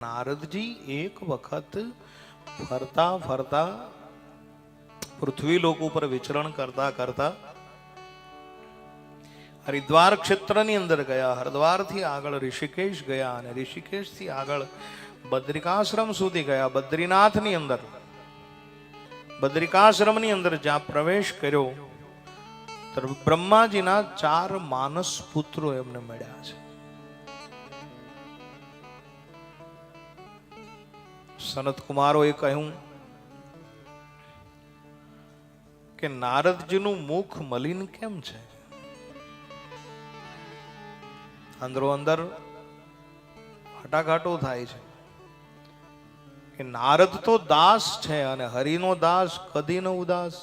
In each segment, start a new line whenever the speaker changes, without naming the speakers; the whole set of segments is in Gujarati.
નારદજી એક વખત ફરતા ફરતા પૃથ્વી લોક ઉપર વિચરણ કરતા કરતા હરિદ્વાર ક્ષેત્રની અંદર ગયા. હરિદ્વાર થી આગળ ઋષિકેશ ગયા અને ઋષિકેશ થી આગળ બદ્રિકાશ્રમ સુધી ગયા. બદ્રીનાથની અંદર બદ્રિકાશ્રમની અંદર જ્યાં પ્રવેશ કર્યો તો બ્રહ્માજીના 4 માનસ પુત્રો એમને મળ્યા છે. સનત કુમારોએ કહ્યું કે નારદજીનું મુખ મલિન કેમ છે? અંદરો અંદર હટાઘાટો થાય છે કે નારદ તો દાસ છે અને હરિનો દાસ કદી ન ઉદાસ,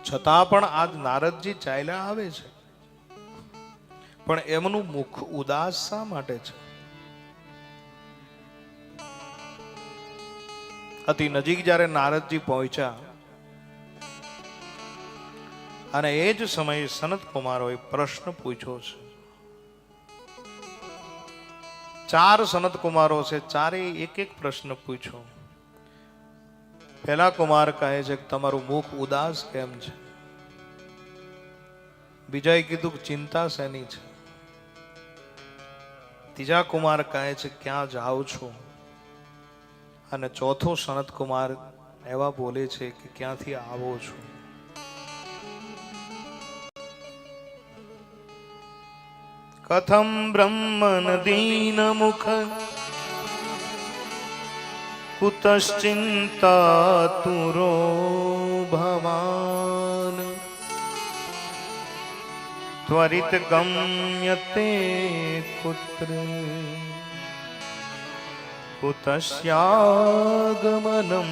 છતાં પણ આજ નારદજી ચાલ્યા આવે છે, પણ એમનું મુખ ઉદાસ શા માટે છે? અતિ નજીક જ્યારે નારદજી પહોંચ્યા અને એ જ સમયે સનત કુમારોએ પ્રશ્ન પૂછ્યો છે. 4 સનત કુમારો છે, ચારે એક એક પ્રશ્ન પૂછ્યો. પહેલા કુમાર કહે છે કે તમારું મુખ ઉદાસ કેમ છે? બીજાએ કીધું કે ચિંતા શેની છે? ત્રીજા કુમાર કહે છે ક્યાં જાઓ છો? અને ચોથો સનત કુમાર એવા બોલે છે કે ક્યાંથી આવો છો? કથમ બ્રહ્મન દીન મુખ કુતશ્ચિંતાતુરો ભવાન ત્વરિત ગમ્યતે પુત્ર કુતસ્યાગમનમ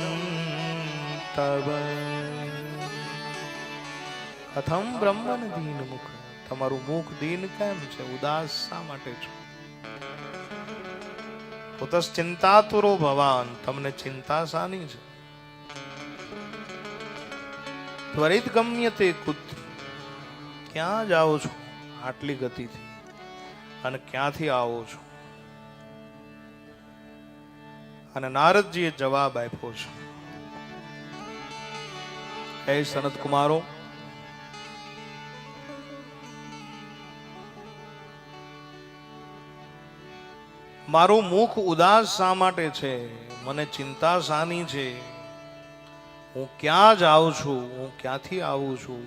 તવ. કથમ બ્રહ્મન દીન મુખ, તમારું મુખ દીન કેમ છે? ઉદાસ શા માટે છો? કુતશ્ચિંતાતુરો ભવાન, તમને ચિંતા શાની છે? ત્વરિત ગમ્યતે કુત્ર, ક્યાં જાઓ છો આટલી ગતિથી અને ક્યાંથી આવો છો? અને નારદજીએ જવાબ આપ્યો છે, હે સનત કુમારો, મારું મુખ ઉદાસ શા માટે છે? મને ચિંતા શાની છે? હું ક્યાં જાઉં છું, હું ક્યાંથી આવું છું,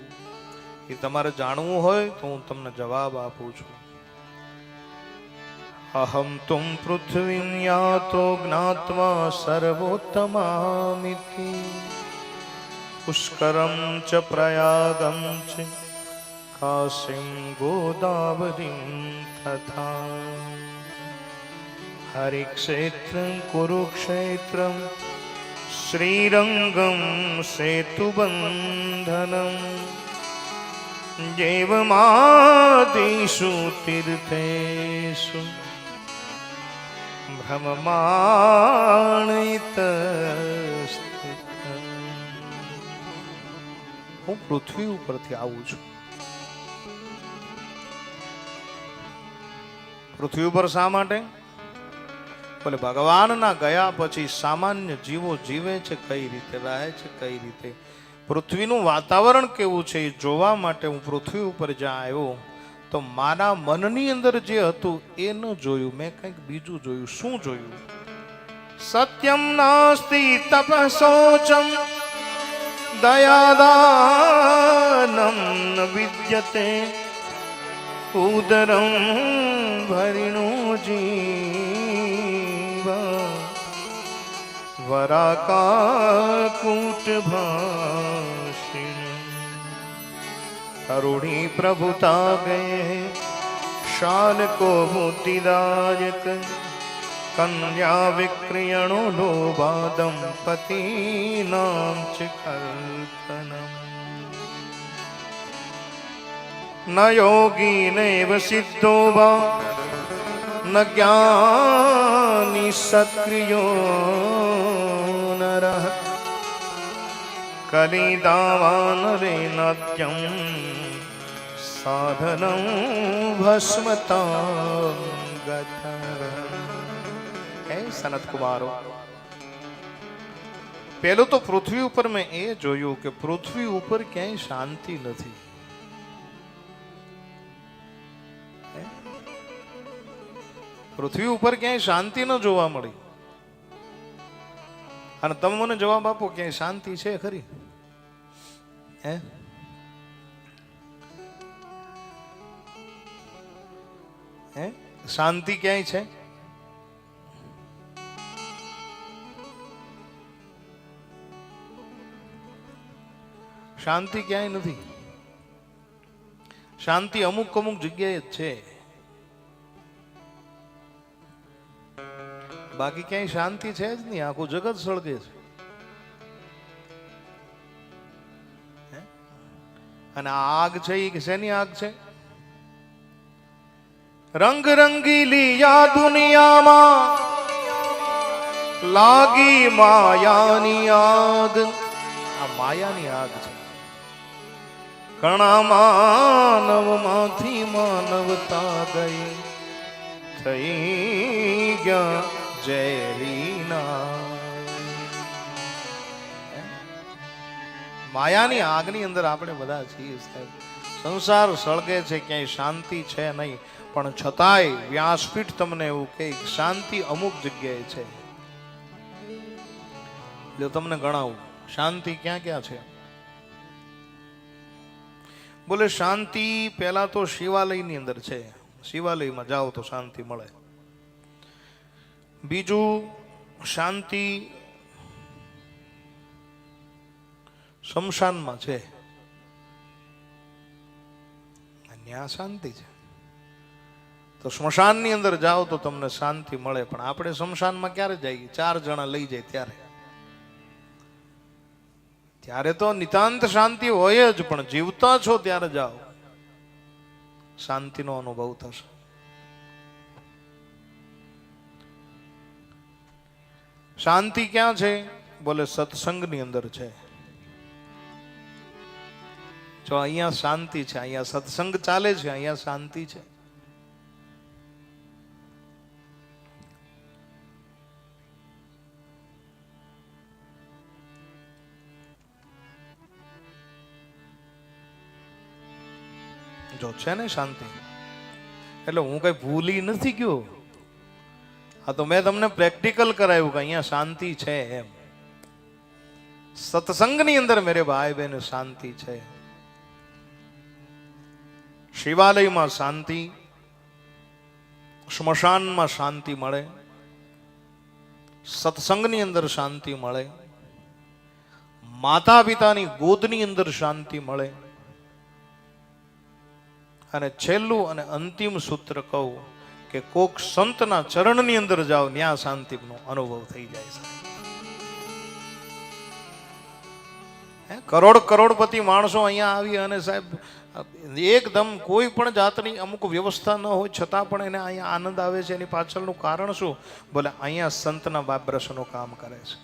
એ તમારે જાણવું હોય તો હું તમને જવાબ આપું છું. અહમ તુમ પૃથ્વીમ યાતો જ્ઞાત્વા સર્વોત્તમામિતિ પુષ્કરમ ચ પ્રયાગમ ચ કાશીમ ગોદાવરીમ તથા હરિક્ષેત્રમ કુરુક્ષેત્રમ શ્રીરંગમ સેતુબંધનમ એવમાદિષુ તીર્થેષુ ભ્રમમાણિત સ્થિતં. હું પૃથ્વી ઉપરથી આવું છું. પૃથ્વી ઉપર શા માટે? બોલે ભગવાનના ગયા પછી સામાન્ય જીવો જીવે છે કઈ રીતે, રહે છે કઈ રીતે, પૃથ્વીનું વાતાવરણ કેવું છે એ જોવા માટે હું પૃથ્વી ઉપર જ્યાં આવ્યો તો મારા મનની અંદર જે હતું એ ન જોયું, મેં કંઈક બીજું જોયું. શું જોયું? સત્યમ નાસ્તિ તપસોચમ દયાદાનમ ન વિદ્યતે ઉદરમ ભરિણો જીવ વરાકાકૂટ ભાષિણ કરુણી પ્રભુતા ગયે શાન કો બુદ્ધિદાયક કન્યા વિક્રિયણો લોભા દંપતિ નામ ચ કલ્પનમ ન યોગી નૈવ સિદ્ધો વા ન જ્ઞાની સક્રિયો નરઃ કલિદાવાન રે નાટ્યમ સાધનમ ભસ્મતા ગતઃ સનત કુમારો, પહેલું તો પૃથ્વી ઉપર મેં એ જોયું કે પૃથ્વી ઉપર ક્યાંય શાંતિ નથી. પૃથ્વી ઉપર ક્યાંય શાંતિ ન જોવા મળી. અને તમે મને જવાબ આપો, ક્યાંય શાંતિ છે ખરી? હે? હે? શાંતિ ક્યાંય છે? શાંતિ ક્યાંય નથી. શાંતિ અમુક અમુક જગ્યાએ જ છે, બાકી ક્યાંય શાંતિ છે જ નહીં. આખું જગત સળગે છે. અને આ આગ છે એ શેની આગ છે? રંગ રંગીલી આ દુનિયામાં લાગી માયાની આગ. આ માયાની આગ છે. ઘણા માનવ માંથી માનવતા ગઈ, થઈ ગયા ઝેરીના. માયાની આગની અંદર આપણે બધા છીએ સાહેબ. સંસાર સળગે છે, ક્યાંય શાંતિ છે નહીં. પણ છતાંય વ્યાસપીઠ તમને એવું કહે શાંતિ અમુક જગ્યાએ છે. જો તમને ગણાવું શાંતિ ક્યાં ક્યાં છે. બોલે શાંતિ પહેલા તો શિવાલયની અંદર છે. શિવાલયમાં જાઓ તો શાંતિ મળે. બીજું શાંતિ શમશાનમાં છે. ત્યાં શાંતિ છે. તો સ્મશાનની અંદર જાઓ તો તમને શાંતિ મળે. પણ આપણે સ્મશાનમાં ક્યારે જઈએ? 4 જણા લઈ જાય ત્યારે. ત્યારે તો નિતાંત શાંતિ હોય જ, પણ જીવતા છો ત્યારે જાઓ, શાંતિનો અનુભવ થશે. શાંતિ ક્યાં છે? બોલે સત્સંગની અંદર છે. જો અહીંયા શાંતિ છે, અહીંયા સત્સંગ ચાલે છે, અહીંયા શાંતિ છે. જો છે ને શાંતિ. એટલે હું કઈ ભૂલી નથી ગયો. હા, તો મેં તમને પ્રેક્ટિકલ કરાવ્યું કે અહીંયા શાંતિ છે એમ. સત્સંગની અંદર મેરે ભાઈ બહેન શાંતિ છે. શિવાલયમાં શાંતિ, સ્મશાનમાં શાંતિ મળે, સત્સંગની અંદર શાંતિ મળે, માતા પિતાની ગોદની અંદર શાંતિ મળે. અને છેલ્લું અને અંતિમ સૂત્ર કહું કે કોક સંતના ચરણની અંદર જાઓ, ત્યાં શાંતિનો અનુભવ થઈ જાય છે. કરોડપતિ માણસો અહીંયા આવી અને સાહેબ એકદમ કોઈ પણ જાતની અમુક વ્યવસ્થા ન હોય છતાં પણ એને અહીંયા આનંદ આવે છે. એની પાછળનું કારણ શું? બોલે અહીંયા સંતના વાઇબ્રેશનો કામ કરે છે.